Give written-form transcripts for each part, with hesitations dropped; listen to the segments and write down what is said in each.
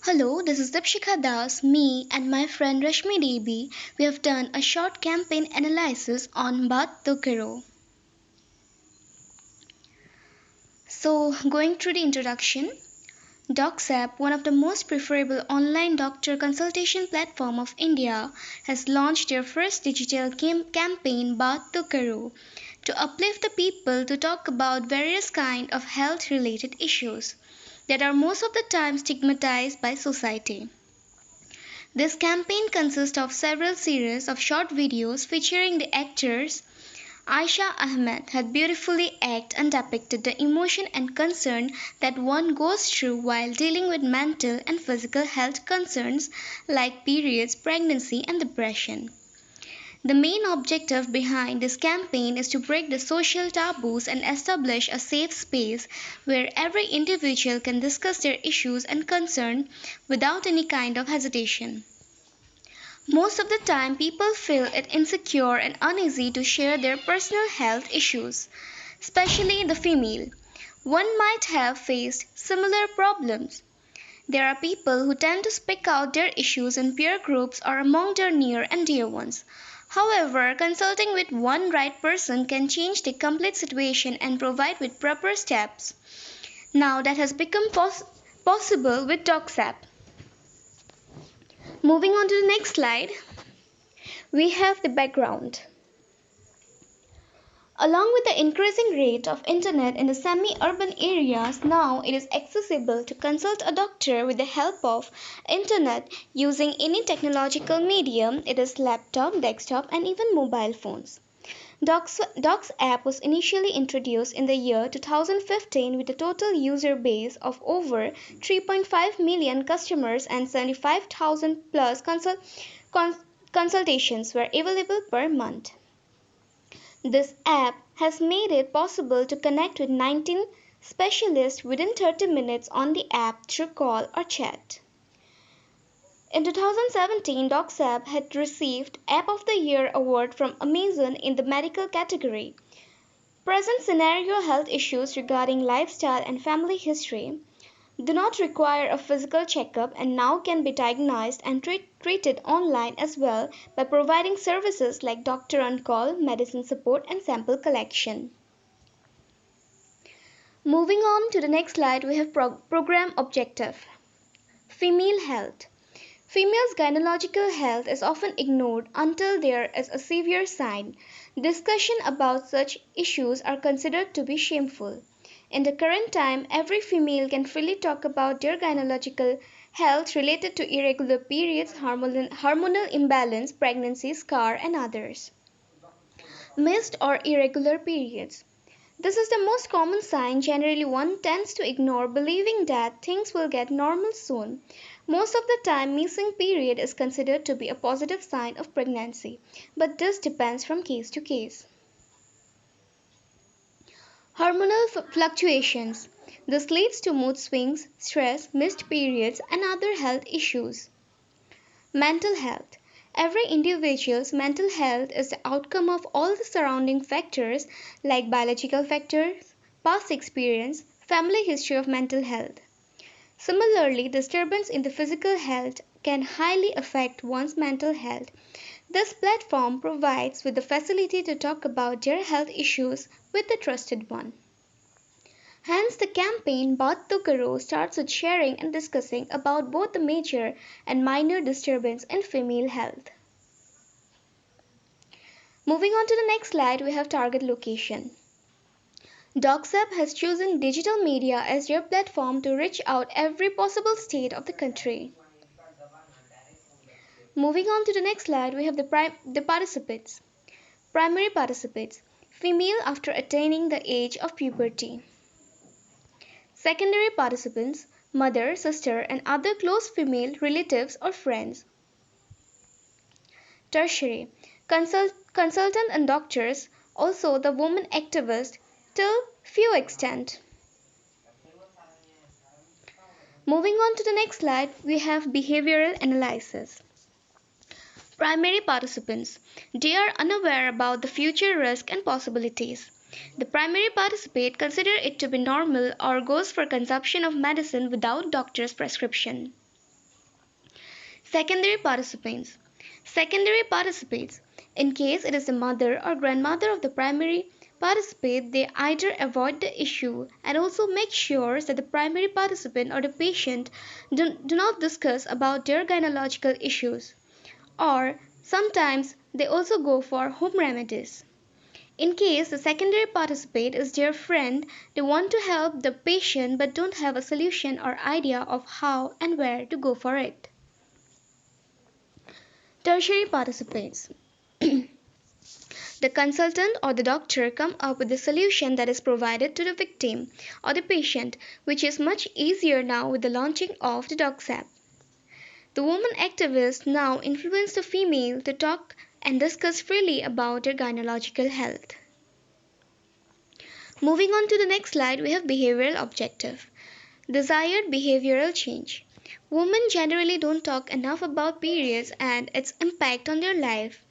Hello, this is Dipshika Das. Me and my friend Rashmi Devi, we have done a short campaign analysis on Baat to Karo. So, going through the introduction, DocSap, one of the most preferable online doctor consultation platform of India, has launched their first digital campaign Baat to Karo to uplift the people to talk about various kind of health related issues that are most of the time stigmatized by society. This campaign consists of several series of short videos featuring the actors. Aisha Ahmed had beautifully acted and depicted the emotion and concern that one goes through while dealing with mental and physical health concerns like periods, pregnancy, and depression. The main objective behind this campaign is to break the social taboos and establish a safe space where every individual can discuss their issues and concerns without any kind of hesitation. Most of the time, people feel it insecure and uneasy to share their personal health issues, especially the female. One might have faced similar problems. There are people who tend to speak out their issues in peer groups or among their near and dear ones. However, consulting with one right person can change the complete situation and provide with proper steps. Now that has become possible with DocSap. Moving on to the next slide, we have the background. Along with the increasing rate of internet in the semi-urban areas, now it is accessible to consult a doctor with the help of internet using any technological medium, it is laptop, desktop and even mobile phones. Docs app was initially introduced in the year 2015 with a total user base of over 3.5 million customers and 75,000 plus consultations were available per month. This app has made it possible to connect with 19 specialists within 30 minutes on the app through call or chat. In 2017, DocSap had received App of the Year award from Amazon in the medical category. Present scenario health issues regarding lifestyle and family history do not require a physical checkup and now can be diagnosed and treated online as well by providing services like doctor on call, medicine support, and sample collection. Moving on to the next slide, we have program objective. Female health. Females' gynecological health is often ignored until there is a severe sign. Discussion about such issues are considered to be shameful. In the current time, every female can freely talk about their gynecological health related to irregular periods, hormonal imbalance, pregnancy, scar, and others. Missed or irregular periods. This is the most common sign generally one tends to ignore, believing that things will get normal soon. Most of the time, missing period is considered to be a positive sign of pregnancy, but this depends from case to case. Hormonal fluctuations. This leads to mood swings, stress, missed periods, and other health issues. Mental health. Every individual's mental health is the outcome of all the surrounding factors like biological factors, past experience, family history of mental health. Similarly, disturbance in the physical health can highly affect one's mental health. This platform provides with the facility to talk about their health issues with a trusted one. Hence, the campaign Baat to Karo starts with sharing and discussing about both the major and minor disturbance in female health. Moving on to the next slide, we have target location. DocSap has chosen digital media as their platform to reach out every possible state of the country. Moving on to the next slide, we have the participants. Primary participants, female after attaining the age of puberty. Secondary participants, mother, sister, and other close female relatives or friends. Tertiary, consultant and doctors, also the woman activist, till few extent. Moving on to the next slide, we have behavioral analysis. Primary participants, they are unaware about the future risk and possibilities. The primary participant consider it to be normal or goes for consumption of medicine without doctor's prescription. Secondary participants. Secondary participants. In case it is the mother or grandmother of the primary participant, they either avoid the issue and also make sure that the primary participant or the patient do not discuss about their gynecological issues. Or sometimes they also go for home remedies. In case the secondary participant is their friend, they want to help the patient but don't have a solution or idea of how and where to go for it. Tertiary participants. The consultant or the doctor come up with a solution that is provided to the victim or the patient, which is much easier now with the launching of the DocSap. The woman activists now influence the female to talk and discuss freely about their gynecological health. Moving on to the next slide, we have behavioral objective. Desired behavioral change. Women generally don't talk enough about periods and its impact on their life.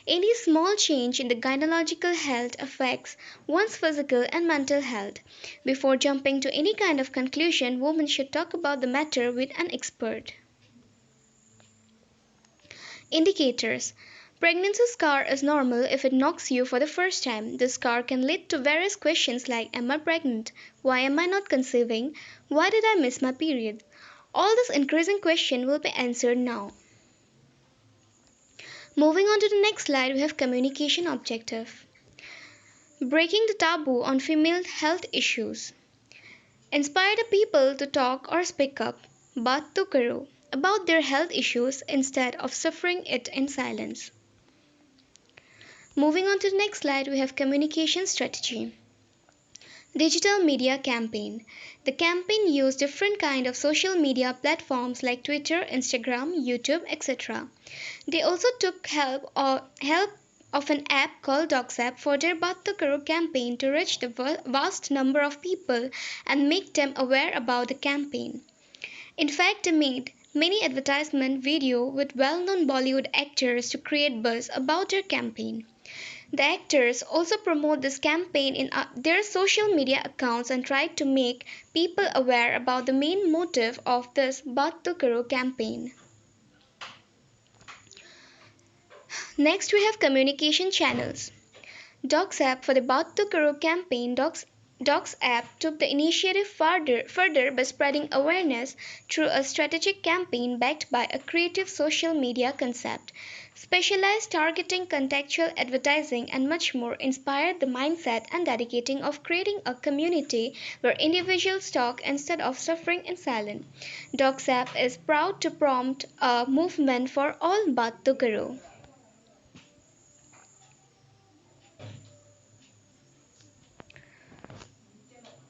Any small change in the gynecological health affects one's physical and mental health. Before jumping to any kind of conclusion, women should talk about the matter with an expert. Indicators. Pregnancy scar is normal if it knocks you for the first time. The scar can lead to various questions like am I pregnant? Why am I not conceiving? Why did I miss my period? All these increasing questions will be answered now. Moving on to the next slide, we have communication objective. Breaking the taboo on female health issues. Inspire the people to talk or speak up, बात तो करो, about their health issues instead of suffering it in silence. Moving on to the next slide, we have communication strategy. Digital media campaign. The campaign used different kind of social media platforms like Twitter, Instagram, YouTube, etc. They also took help of an app called DocSap for their Baat to Karo campaign to reach the vast number of people and make them aware about the campaign. In fact, they made many advertisement video with well-known Bollywood actors to create buzz about their campaign. The actors also promote this campaign in their social media accounts and try to make people aware about the main motive of this Baat to Karo campaign. Next, we have communication channels. DocSap for the Baat to Karo campaign, DocsApp took the initiative further by spreading awareness through a strategic campaign backed by a creative social media concept. Specialized targeting, contextual advertising, and much more inspired the mindset and dedicating of creating a community where individuals talk instead of suffering in silence. DocSap is proud to prompt a movement for all Baat to Karo.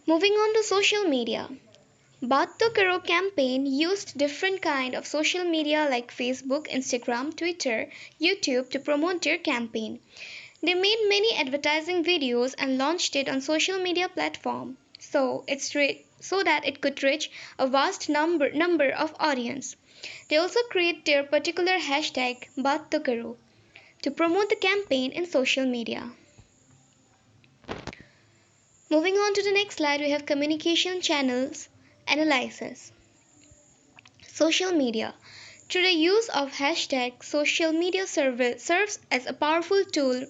Moving on to social media. Baat to Karo campaign used different kind of social media like Facebook, Instagram, Twitter, YouTube to promote their campaign. They made many advertising videos and launched it on social media platform so that it could reach a vast number of audience. They also create their particular hashtag Baat to Karo to promote the campaign in social media. Moving on to the next slide, we have communication channels analysis. Social media. Through the use of hashtag, social media serves as a powerful tool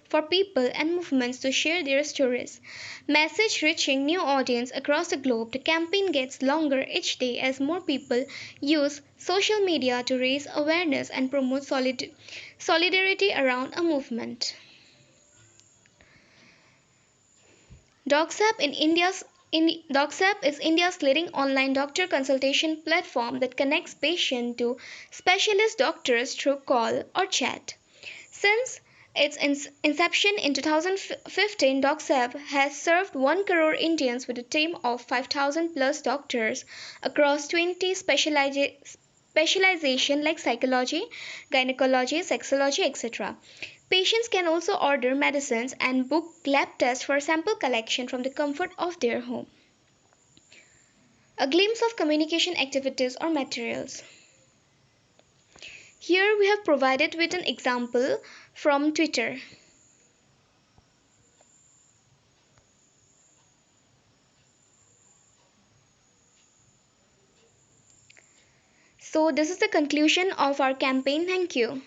for people and movements to share their stories. Message reaching new audience across the globe, the campaign gets longer each day as more people use social media to raise awareness and promote solidarity around a movement. DocSap is India's leading online doctor consultation platform that connects patients to specialist doctors through call or chat. Since its inception in 2015, DocSap has served 1 crore Indians with a team of 5,000 plus doctors across 20 specializations like psychology, gynecology, sexology, etc. Patients can also order medicines and book lab tests for sample collection from the comfort of their home. A glimpse of communication activities or materials. Here we have provided with an example from Twitter. So, this is the conclusion of our campaign. Thank you.